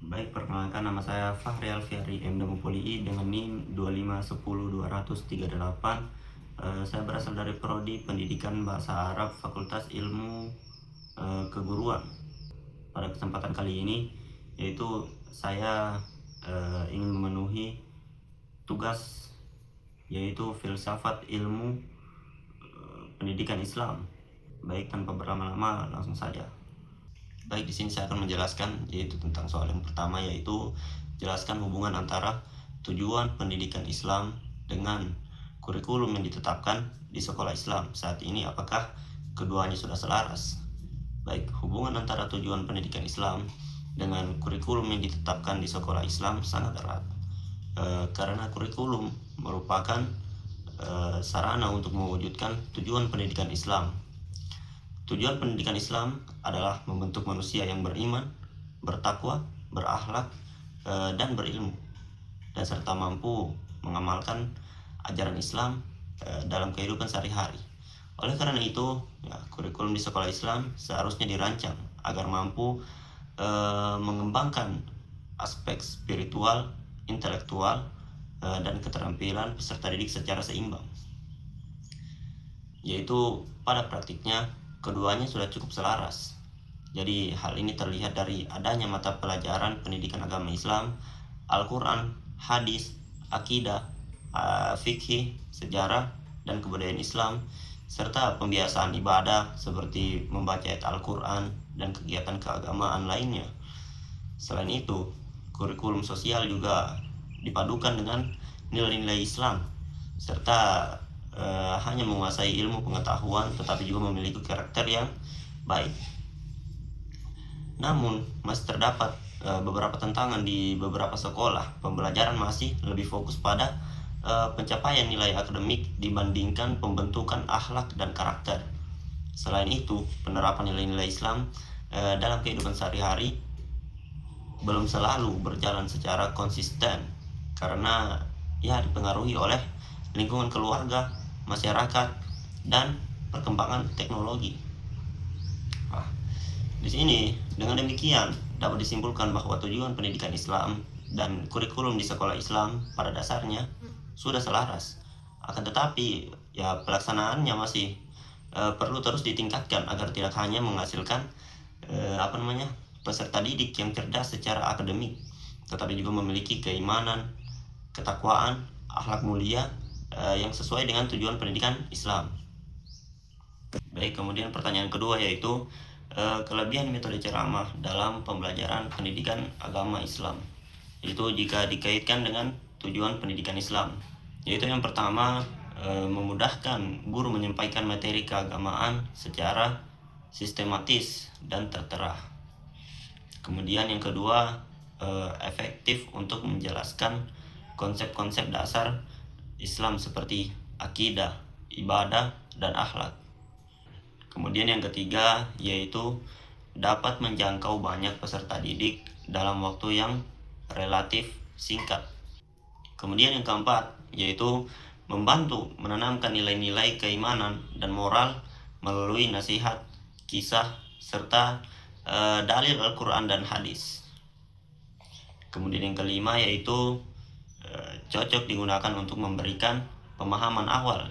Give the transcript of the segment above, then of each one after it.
Baik, perkenalkan nama saya Fahri Alfiari M. Damopoli dengan NIM 2510238. Saya berasal dari Prodi Pendidikan Bahasa Arab Fakultas Ilmu Keguruan. Pada kesempatan kali ini, yaitu saya ingin memenuhi tugas yaitu filsafat ilmu pendidikan Islam. Baik, tanpa berlama-lama langsung saja. Baik, di sini saya akan menjelaskan yaitu tentang soal yang pertama, yaitu jelaskan hubungan antara tujuan pendidikan Islam dengan kurikulum yang ditetapkan di sekolah Islam saat ini. Apakah keduanya sudah selaras? Baik, hubungan antara tujuan pendidikan Islam dengan kurikulum yang ditetapkan di sekolah Islam sangat erat. Karena kurikulum merupakan sarana untuk mewujudkan tujuan pendidikan Islam. Tujuan pendidikan Islam adalah membentuk manusia yang beriman, bertakwa, berakhlak, dan berilmu, dan serta mampu mengamalkan ajaran Islam dalam kehidupan sehari-hari. Oleh karena itu, kurikulum di sekolah Islam seharusnya dirancang agar mampu mengembangkan aspek spiritual, intelektual, dan keterampilan peserta didik secara seimbang. Yaitu pada praktiknya keduanya sudah cukup selaras. Jadi hal ini terlihat dari adanya mata pelajaran pendidikan agama Islam, Al-Quran, hadis, akidah, fikih, sejarah, dan kebudayaan Islam, serta pembiasaan ibadah seperti membaca ayat Al-Quran dan kegiatan keagamaan lainnya. Selain itu, kurikulum sosial juga dipadukan dengan nilai-nilai Islam, serta hanya menguasai ilmu pengetahuan tetapi juga memiliki karakter yang baik. Namun masih terdapat beberapa tantangan di beberapa sekolah. Pembelajaran masih lebih fokus pada pencapaian nilai akademik dibandingkan pembentukan akhlak dan karakter. Selain itu, penerapan nilai-nilai Islam dalam kehidupan sehari-hari belum selalu berjalan secara konsisten karena dipengaruhi oleh lingkungan keluarga, masyarakat, dan perkembangan teknologi. Di sini dengan demikian dapat disimpulkan bahwa tujuan pendidikan Islam dan kurikulum di sekolah Islam pada dasarnya sudah selaras. Akan tetapi pelaksanaannya masih perlu terus ditingkatkan agar tidak hanya menghasilkan peserta didik yang cerdas secara akademik, tetapi juga memiliki keimanan, ketakwaan, akhlak mulia yang sesuai dengan tujuan pendidikan Islam. Baik, kemudian pertanyaan kedua yaitu kelebihan metode ceramah dalam pembelajaran pendidikan agama Islam, yaitu jika dikaitkan dengan tujuan pendidikan Islam. Yaitu yang pertama, memudahkan guru menyampaikan materi keagamaan secara sistematis dan tertera. Kemudian yang kedua, efektif untuk menjelaskan konsep-konsep dasar Islam seperti akidah, ibadah, dan akhlak. Kemudian yang ketiga yaitu dapat menjangkau banyak peserta didik dalam waktu yang relatif singkat. Kemudian yang keempat yaitu membantu menanamkan nilai-nilai keimanan dan moral melalui nasihat, kisah, serta dalil Al-Quran dan hadis. Kemudian yang kelima yaitu cocok digunakan untuk memberikan pemahaman awal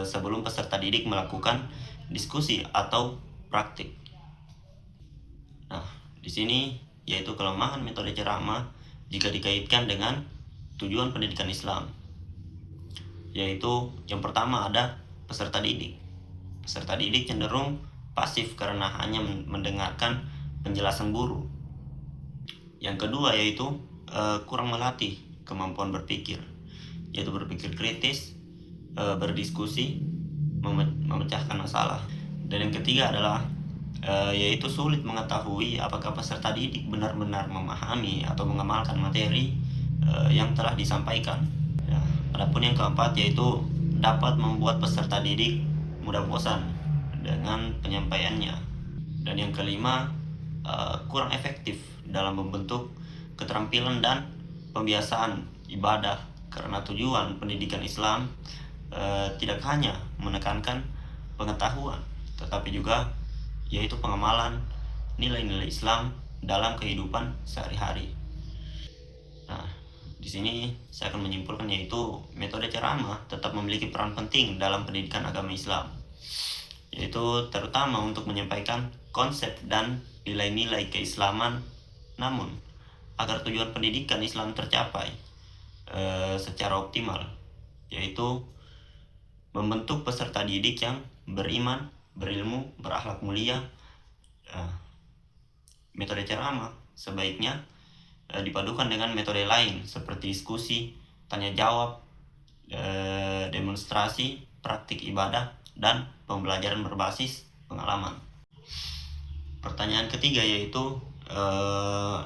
sebelum peserta didik melakukan diskusi atau praktik. Nah, di sini yaitu kelemahan metode ceramah jika dikaitkan dengan tujuan pendidikan Islam. Yaitu yang pertama ada peserta didik. Peserta didik cenderung pasif karena hanya mendengarkan penjelasan guru. Yang kedua yaitu kurang melatih kemampuan berpikir, yaitu berpikir kritis, berdiskusi, memecahkan masalah. Dan yang ketiga adalah yaitu sulit mengetahui apakah peserta didik benar-benar memahami atau mengamalkan materi yang telah disampaikan. Adapun yang keempat yaitu dapat membuat peserta didik mudah bosan dengan penyampaiannya. Dan yang kelima, kurang efektif dalam membentuk keterampilan dan pembiasaan ibadah karena tujuan pendidikan Islam tidak hanya menekankan pengetahuan tetapi juga yaitu pengamalan nilai-nilai Islam dalam kehidupan sehari-hari. Nah, di sini saya akan menyimpulkan yaitu metode ceramah tetap memiliki peran penting dalam pendidikan agama Islam, yaitu terutama untuk menyampaikan konsep dan nilai-nilai keislaman, namun agar tujuan pendidikan Islam tercapai secara optimal, yaitu membentuk peserta didik yang beriman, berilmu, berakhlak mulia. Metode ceramah sebaiknya dipadukan dengan metode lain seperti diskusi, tanya jawab, demonstrasi, praktik ibadah, dan pembelajaran berbasis pengalaman. Pertanyaan ketiga yaitu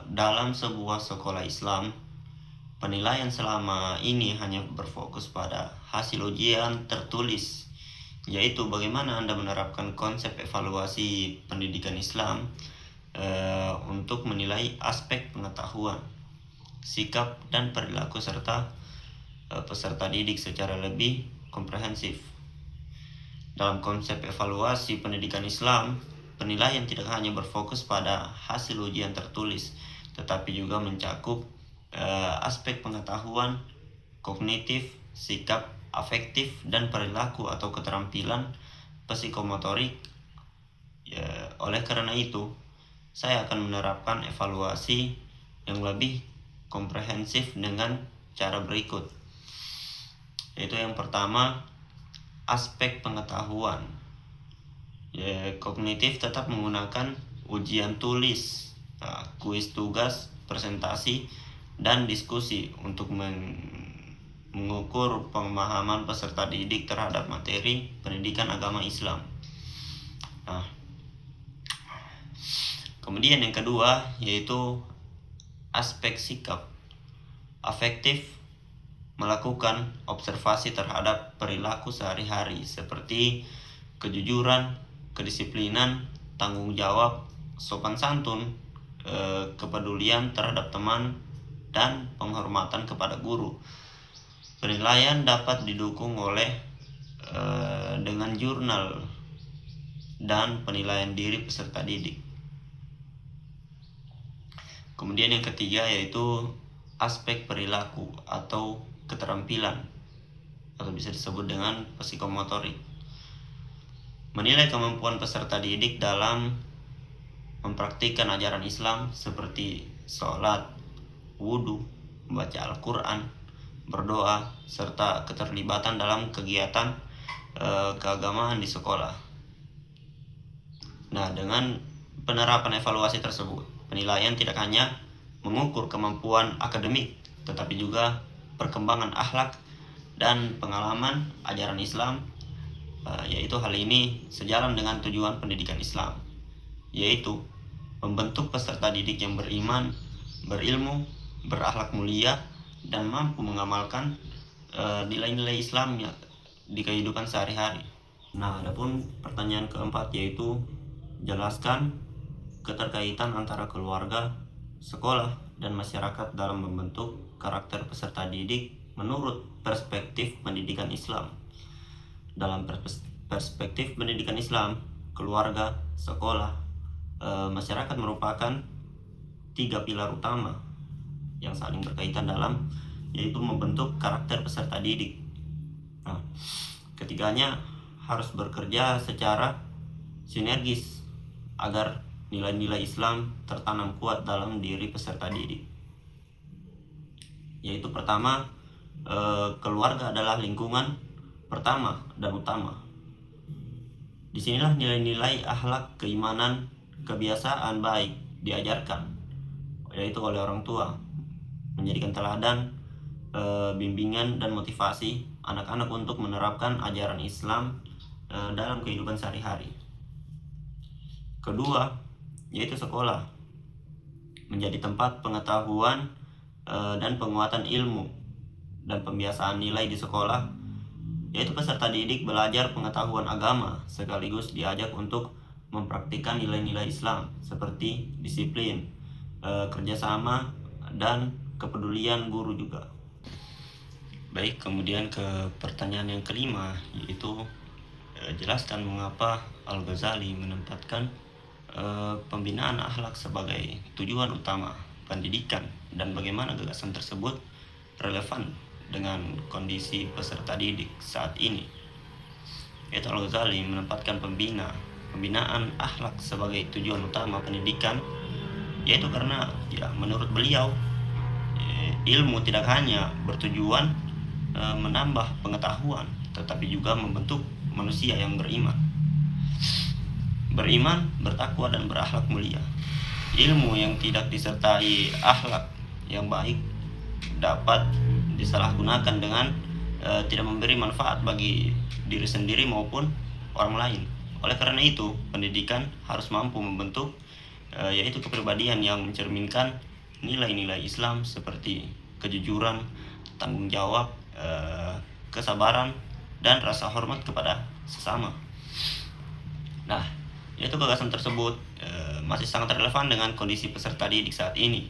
dalam sebuah sekolah Islam, penilaian selama ini hanya berfokus pada hasil ujian tertulis, yaitu bagaimana Anda menerapkan konsep evaluasi pendidikan Islam untuk menilai aspek pengetahuan, sikap, dan perilaku serta peserta didik secara lebih komprehensif. Dalam konsep evaluasi pendidikan Islam, penilaian tidak hanya berfokus pada hasil ujian tertulis, tetapi juga mencakup aspek pengetahuan, kognitif, sikap, afektif, dan perilaku atau keterampilan psikomotorik. Oleh karena itu, saya akan menerapkan evaluasi yang lebih komprehensif dengan cara berikut, yaitu yang pertama, aspek pengetahuan. Kognitif tetap menggunakan ujian tulis, kuis tugas, presentasi, dan diskusi untuk mengukur pemahaman peserta didik terhadap materi pendidikan agama Islam. Kemudian yang kedua yaitu aspek sikap. Afektif melakukan observasi terhadap perilaku sehari-hari seperti kejujuran, kedisiplinan, tanggung jawab, sopan santun, kepedulian terhadap teman, dan penghormatan kepada guru. Penilaian dapat didukung oleh dengan jurnal dan penilaian diri peserta didik. Kemudian yang ketiga yaitu aspek perilaku atau keterampilan, atau bisa disebut dengan psikomotorik. Menilai kemampuan peserta didik dalam mempraktikkan ajaran Islam seperti sholat, wudhu, membaca Al-Quran, berdoa, serta keterlibatan dalam kegiatan keagamaan di sekolah. Nah, dengan penerapan evaluasi tersebut, penilaian tidak hanya mengukur kemampuan akademik, tetapi juga perkembangan akhlak dan pengalaman ajaran Islam, yaitu hal ini sejalan dengan tujuan pendidikan Islam, yaitu membentuk peserta didik yang beriman, berilmu, berakhlak mulia, dan mampu mengamalkan nilai-nilai Islam di kehidupan sehari-hari. Nah, adapun pertanyaan keempat yaitu jelaskan keterkaitan antara keluarga, sekolah, dan masyarakat dalam membentuk karakter peserta didik menurut perspektif pendidikan Islam. Dalam perspektif pendidikan Islam, keluarga, sekolah, masyarakat merupakan 3 pilar utama yang saling berkaitan dalam yaitu membentuk karakter peserta didik. Nah, ketiganya harus bekerja secara sinergis agar nilai-nilai Islam tertanam kuat dalam diri peserta didik. Yaitu pertama, keluarga adalah lingkungan pertama dan utama. Disinilah nilai-nilai akhlak, keimanan, kebiasaan baik diajarkan, yaitu oleh orang tua, menjadikan teladan, bimbingan dan motivasi anak-anak untuk menerapkan ajaran Islam dalam kehidupan sehari-hari. Kedua, yaitu sekolah, menjadi tempat pengetahuan dan penguatan ilmu dan pembiasaan nilai di sekolah, yaitu peserta didik belajar pengetahuan agama sekaligus diajak untuk mempraktikkan nilai-nilai Islam seperti disiplin, kerjasama, dan kepedulian guru juga. Baik, kemudian ke pertanyaan yang kelima, yaitu jelaskan mengapa Al-Ghazali menempatkan pembinaan akhlak sebagai tujuan utama pendidikan dan bagaimana gagasan tersebut relevan dengan kondisi peserta didik saat ini. Yaitu Al-Ghazali menempatkan pembinaan akhlak sebagai tujuan utama pendidikan, yaitu karena menurut beliau ilmu tidak hanya bertujuan menambah pengetahuan, tetapi juga membentuk manusia yang beriman, bertakwa, dan berakhlak mulia. Ilmu yang tidak disertai akhlak yang baik dapat disalahgunakan dengan tidak memberi manfaat bagi diri sendiri maupun orang lain. Oleh karena itu, pendidikan harus mampu membentuk yaitu kepribadian yang mencerminkan nilai-nilai Islam seperti kejujuran, tanggung jawab, kesabaran, dan rasa hormat kepada sesama. Nah, yaitu gagasan tersebut masih sangat relevan dengan kondisi peserta didik saat ini.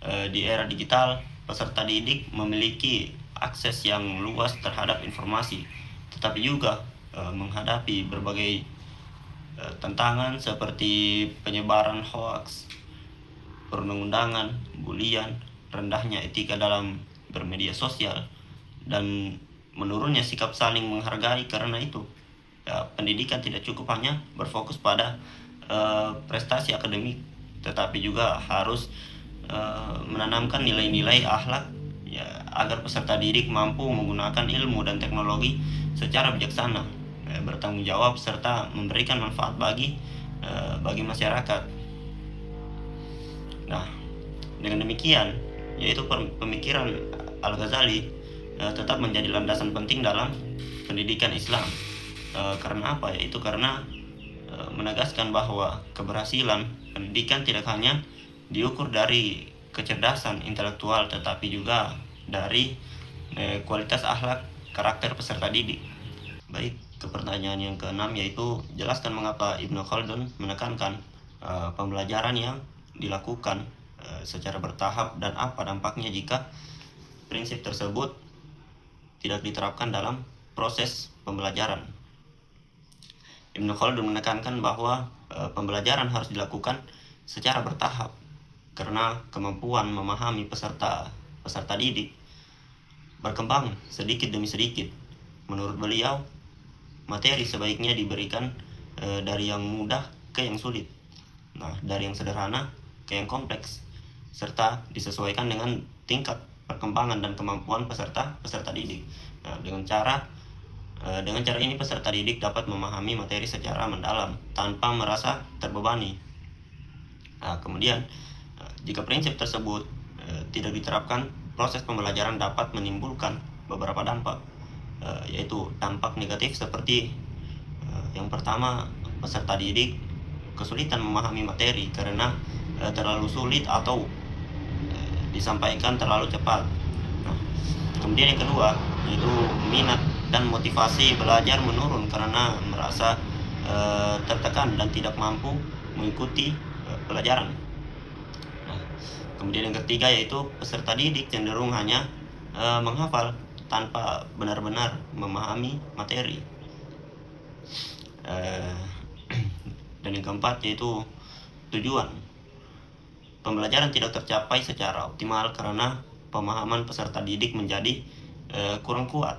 Di era digital, peserta didik memiliki akses yang luas terhadap informasi, tetapi juga menghadapi berbagai tantangan seperti penyebaran hoaks, perundang-undangan, bulian, rendahnya etika dalam bermedia sosial, dan menurunnya sikap saling menghargai. Karena itu, pendidikan tidak cukup hanya berfokus pada prestasi akademik, tetapi juga harus menanamkan nilai-nilai akhlak agar peserta didik mampu menggunakan ilmu dan teknologi secara bijaksana, bertanggung jawab, serta memberikan manfaat bagi masyarakat. Nah, dengan demikian, yaitu pemikiran Al-Ghazali tetap menjadi landasan penting dalam pendidikan Islam. Karena apa? Yaitu karena menegaskan bahwa keberhasilan pendidikan tidak hanya diukur dari kecerdasan intelektual, tetapi juga dari kualitas akhlak karakter peserta didik. Baik, ke pertanyaan yang keenam, yaitu jelaskan mengapa Ibnu Khaldun menekankan pembelajaran yang dilakukan secara bertahap dan apa dampaknya jika prinsip tersebut tidak diterapkan dalam proses pembelajaran. Ibnu Khaldun menekankan bahwa pembelajaran harus dilakukan secara bertahap karena kemampuan memahami peserta didik berkembang sedikit demi sedikit. Menurut beliau, materi sebaiknya diberikan dari yang mudah ke yang sulit, dari yang sederhana ke yang kompleks, serta disesuaikan dengan tingkat perkembangan dan kemampuan peserta didik. Dengan cara ini peserta didik dapat memahami materi secara mendalam tanpa merasa terbebani. Kemudian, jika prinsip tersebut tidak diterapkan, proses pembelajaran dapat menimbulkan beberapa dampak, yaitu dampak negatif seperti yang pertama, peserta didik kesulitan memahami materi karena terlalu sulit atau disampaikan terlalu cepat. Kemudian yang kedua, yaitu minat dan motivasi belajar menurun karena merasa tertekan dan tidak mampu mengikuti pelajaran. Kemudian yang ketiga, yaitu peserta didik cenderung hanya menghafal tanpa benar-benar memahami materi. Dan yang keempat, yaitu tujuan pembelajaran tidak tercapai secara optimal karena pemahaman peserta didik menjadi kurang kuat.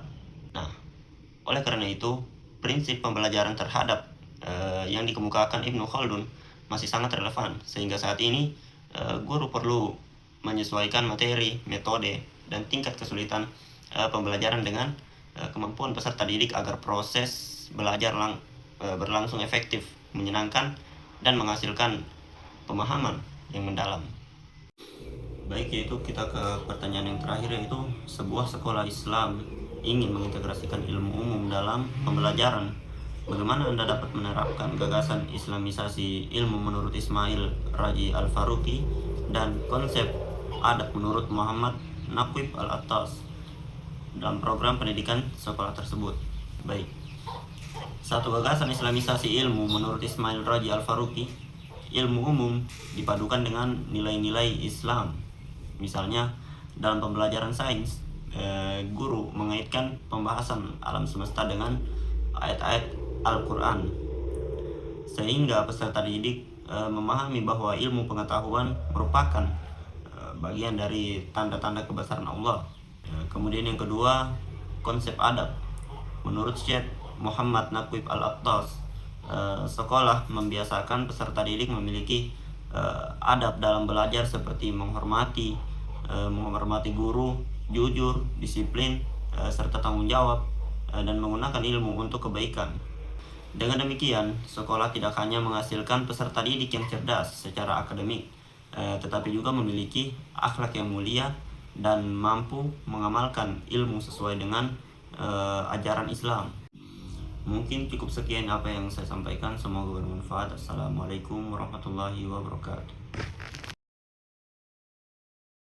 Oleh karena itu, prinsip pembelajaran terhadap yang dikemukakan Ibnu Khaldun masih sangat relevan, sehingga saat ini guru perlu menyesuaikan materi, metode, dan tingkat kesulitan pembelajaran dengan kemampuan peserta didik agar proses belajar berlangsung efektif, menyenangkan, dan menghasilkan pemahaman yang mendalam. Baik, yaitu kita ke pertanyaan yang terakhir, yaitu sebuah sekolah Islam ingin mengintegrasikan ilmu umum dalam pembelajaran. Bagaimana Anda dapat menerapkan gagasan Islamisasi ilmu menurut Ismail Raji Al-Faruqi dan konsep adab menurut Muhammad Naqib Al-Attas dalam program pendidikan sekolah tersebut? Baik. Satu, gagasan Islamisasi ilmu menurut Ismail Raji Al-Faruqi, ilmu umum dipadukan dengan nilai-nilai Islam. Misalnya, dalam pembelajaran sains, guru mengaitkan pembahasan alam semesta dengan ayat-ayat Al-Quran, sehingga peserta didik memahami bahwa ilmu pengetahuan merupakan bagian dari tanda-tanda kebesaran Allah. Kemudian yang kedua, konsep adab. Menurut Syekh Muhammad Naqib Al-Attas, sekolah membiasakan peserta didik memiliki adab dalam belajar seperti menghormati guru, jujur, disiplin, serta tanggung jawab, dan menggunakan ilmu untuk kebaikan. Dengan demikian, sekolah tidak hanya menghasilkan peserta didik yang cerdas secara akademik, tetapi juga memiliki akhlak yang mulia dan mampu mengamalkan ilmu sesuai dengan ajaran Islam. Mungkin cukup sekian apa yang saya sampaikan, semoga bermanfaat. Assalamualaikum warahmatullahi wabarakatuh.